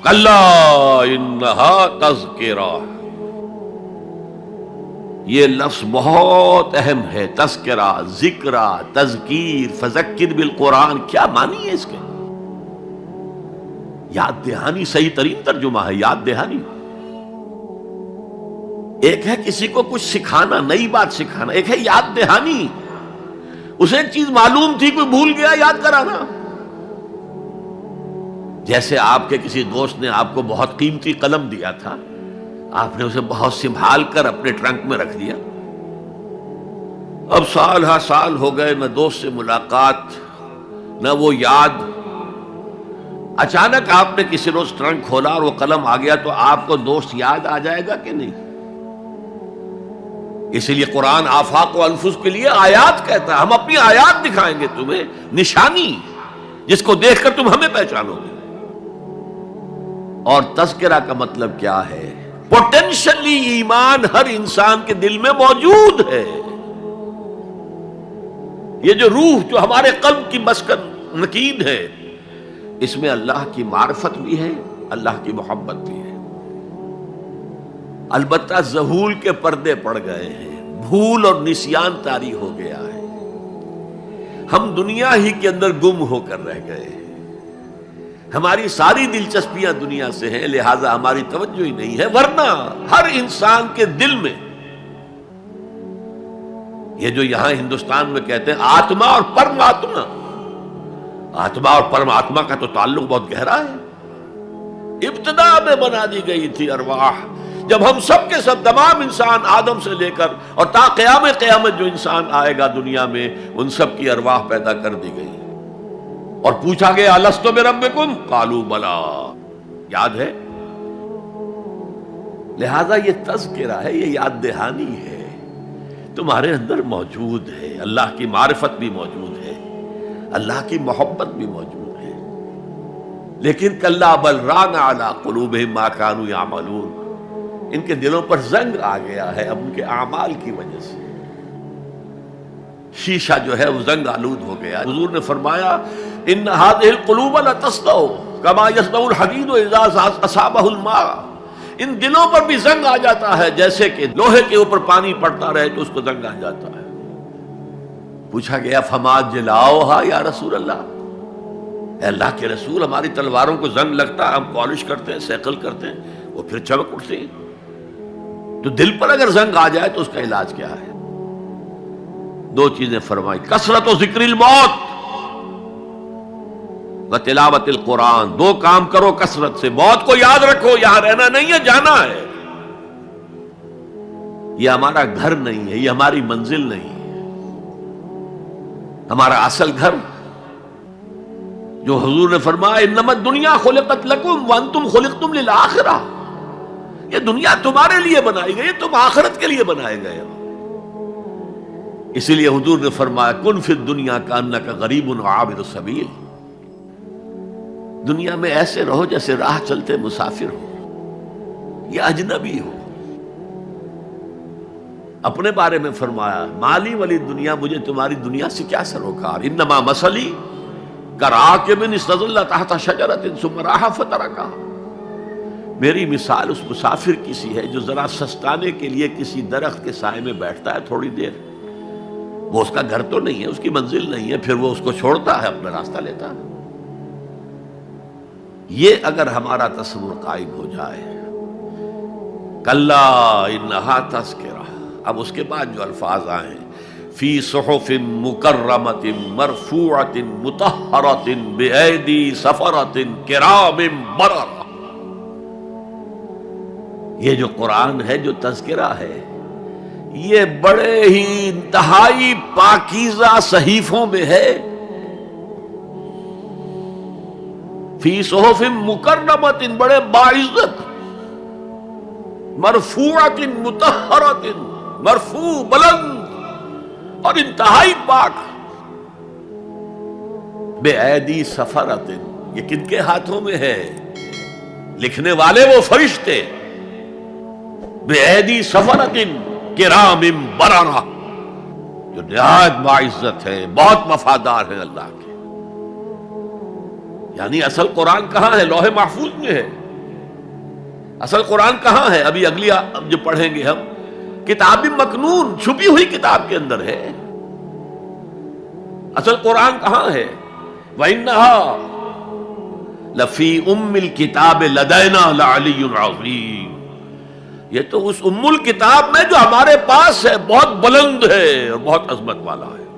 کلا انہا تذکرہ، یہ لفظ بہت اہم ہے. تذکرہ، ذکرہ، تذکیر، فذکر بالقرآن، کیا معنی ہے اس کے؟ یاد دہانی صحیح ترین ترجمہ ہے، یاد دہانی. ایک ہے کسی کو کچھ سکھانا، نئی بات سکھانا، ایک ہے یاد دہانی. اسے ایک چیز معلوم تھی، کوئی بھول گیا، یاد کرانا. جیسے آپ کے کسی دوست نے آپ کو بہت قیمتی قلم دیا تھا، آپ نے اسے بہت سنبھال کر اپنے ٹرنک میں رکھ دیا. اب سال ہا سال ہو گئے، نہ دوست سے ملاقات، نہ وہ یاد. اچانک آپ نے کسی روز ٹرنک کھولا اور وہ قلم آ گیا، تو آپ کو دوست یاد آ جائے گا کہ نہیں؟ اسی لیے قرآن آفاق و انفس کے لیے آیات کہتا ہے. ہم اپنی آیات دکھائیں گے تمہیں، نشانی جس کو دیکھ کر تم ہمیں پہچانو گے. اور تذکرہ کا مطلب کیا ہے؟ پوٹینشلی ایمان ہر انسان کے دل میں موجود ہے. یہ جو روح جو ہمارے قلب کی مسکن مکین ہے، اس میں اللہ کی معرفت بھی ہے، اللہ کی محبت بھی ہے. البتہ ذہول کے پردے پڑ گئے ہیں، بھول اور نسیان طاری ہو گیا ہے. ہم دنیا ہی کے اندر گم ہو کر رہ گئے ہیں. ہماری ساری دلچسپیاں دنیا سے ہیں، لہذا ہماری توجہ ہی نہیں ہے. ورنہ ہر انسان کے دل میں یہ جو یہاں ہندوستان میں کہتے ہیں آتما اور پرماتما، آتما اور پرماتما کا تو تعلق بہت گہرا ہے. ابتدا میں بنا دی گئی تھی ارواح، جب ہم سب کے سب تمام انسان آدم سے لے کر اور تا قیامت جو انسان آئے گا دنیا میں، ان سب کی ارواح پیدا کر دی گئی. اور پوچھا گیا الست بربکم قالوا بلا، یاد ہے؟ لہذا یہ تذکرہ ہے، یہ یاد دہانی ہے، تمہارے اندر موجود ہے. اللہ کی معرفت بھی موجود ہے، اللہ کی محبت بھی موجود ہے. لیکن کلا بل ران علی قلوبہم ما کانوا یعملون، ان کے دلوں پر زنگ آ گیا ہے اب ان کے اعمال کی وجہ سے. شیشہ جو ہے وہ زنگ آلود ہو گیا. حضور نے فرمایا ان هذه القلوب لتصدع كما يصدع الحديد اذا اصابه الماء، ان دلوں پر بھی زنگ آ جاتا ہے جیسے کہ لوہے کے اوپر پانی پڑتا رہے تو اس کو زنگ آ جاتا ہے. پوچھا گیا فما جلاؤها یا رسول اللہ، اے اللہ کے رسول ہماری تلواروں کو زنگ لگتا ہے، ہم پالش کرتے ہیں، سیکل کرتے ہیں، وہ پھر چمک اٹھتے ہیں. تو دل پر اگر زنگ آ جائے تو اس کا علاج کیا ہے؟ دو چیزیں فرمائی، کثرت و ذکر الموت و تلاوت القرآن. دو کام کرو کثرت سے، موت کو یاد رکھو، یہاں رہنا نہیں ہے، جانا ہے. یہ ہمارا گھر نہیں ہے، یہ ہماری منزل نہیں ہے. ہمارا اصل گھر جو حضور نے فرمایا انما الدنیا خلقت لکم وانتم خلقتم للآخرہ، یہ دنیا تمہارے لیے بنائی گئی، تم آخرت کے لیے بنائے گئے ہو. اسی لیے حضور نے فرمایا کن فی الدنیا کانک غریب عابر السبیل، دنیا میں ایسے رہو جیسے راہ چلتے مسافر ہو یا اجنبی ہو. اپنے بارے میں فرمایا مالی ولی دنیا، مجھے تمہاری دنیا سے کیا سروکار، انما مثلی کراکب استظل تحت شجرۃ ثم راح فترکھا، میری مثال اس مسافر کی سی ہے جو ذرا سستانے کے لیے کسی درخت کے سائے میں بیٹھتا ہے تھوڑی دیر. وہ اس کا گھر تو نہیں ہے، اس کی منزل نہیں ہے، پھر وہ اس کو چھوڑتا ہے، اپنا راستہ لیتا ہے. یہ اگر ہمارا تصور قائم ہو جائے، کلا انہا تذکرہ. اب اس کے بعد جو الفاظ آئے فی صحف مکرمۃ مرفوعۃ مطہرۃ بایدی سفرۃ کرام بررہ، یہ جو قرآن ہے، جو تذکرہ ہے، یہ بڑے ہی انتہائی پاکیزہ صحیفوں میں ہے. فی صحف مکرمۃ، بڑے باعزت، مرفوعۃ مطہرۃ، مرفوع بلند اور انتہائی پاک. بے ایدی سفرۃ، یہ کن کے ہاتھوں میں ہے؟ لکھنے والے وہ فرشتے. بے ایدی سفرۃ کرام بررہ، جو نہایت باعزت ہے، بہت وفادار ہے اللہ کے. یعنی اصل قرآن کہاں ہے؟ لوح محفوظ میں ہے. اصل قرآن کہاں ہے؟ ابھی اگلی جو پڑھیں گے ہم، کتاب مکنون، چھپی ہوئی کتاب کے اندر ہے۔ اصل قرآن کہاں ہے؟ وَإِنَّهَا لَفِي أُمِّ الْكِتَابِ لَدَيْنَا لَعَلِيٌّ عَظِيمٌ، یہ تو اس ام الکتاب میں جو ہمارے پاس ہے، بہت بلند ہے اور بہت عظمت والا ہے۔